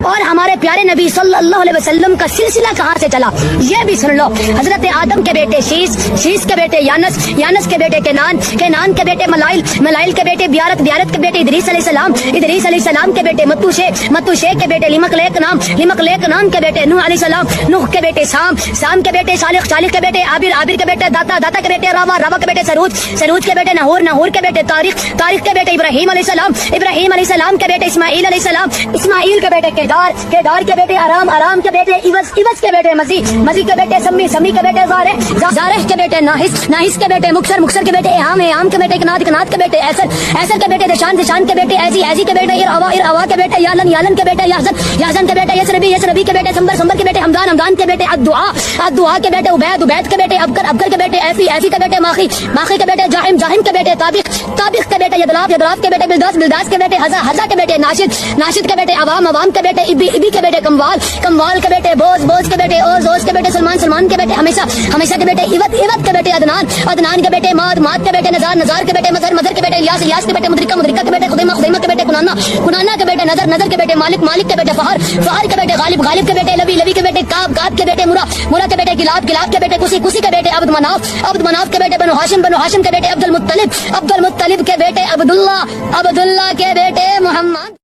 اور ہمارے پیارے نبی صلی اللہ علیہ وسلم کا سلسلہ کہاں سے چلا یہ بھی سن لو. حضرت آدم کے بیٹے شیس کے بیٹے یانس کے بیٹے کینان کے بیٹے ملائل کے بیٹے بیارت کے بیٹے ادریس علیہ السلام کے بیٹے متو شیخ کے بیٹے لمک لیک نام کے بیٹے نوح علیہ السلام نوح کے بیٹے سام کے بیٹے صالح کے بیٹے عابر کے بیٹے داتا کے بیٹے راوا کے بیٹے سروج کے بیٹے نہور کے بیٹے تاریخ کے بیٹے ابراہیم علیہ السلام کے بیٹے اسماعیل کے بیٹے کیدار کے بیٹے ارام کے بیٹے ایوس کے بیٹے مزی کے بیٹے سمی کے بیٹے زارح کے بیٹے ناہس کے بیٹے مکسر کے بیٹے اہام کے بیٹے کنات کے بیٹے ایسر کے بیٹے دشان کے بیٹے ایزی کے بیٹے اروا کے بیٹے یالن کے بیٹے یازن کے بیٹے یسربی کے بیٹے سمبر کے بیٹے حمدان کے بیٹے ادعا کے بیٹے عبید کے بیٹے ابکر کے بیٹے ایفی کے بیٹے ماخی کے بیٹے جاہم کے بیٹے طابق کے بیٹے یدلاف کے بیٹے بلداس کے بیٹے حزا کے بیٹے ناشد کے بیٹے عوام کے بیٹے ابی کے بیٹے کموال کے بیٹے بوز کے بیٹے اوز کے بیٹے سلمان کے بیٹے ہمیشہ کے بیٹے ایوت کے بیٹے عدنان کے بیٹے ماد کے بیٹے نزار کے بیٹے مظہر کے بیٹے الیاس کے بیٹے مدرکہ کے بیٹے خدیمہ کے بیٹے کنانا کے بیٹے نظر کے بیٹے مالک کے بیٹے فہر کے بیٹے غالب کے بیٹے لبی کے بیٹے کاب کے بیٹے مرا کے بیٹے گلاب کے بیٹے کسی کے بیٹے عبد مناف کے بیٹے بنو ہاشم کے بیٹے عبد المطلب کے بیٹے عبداللہ کے بیٹے محمد.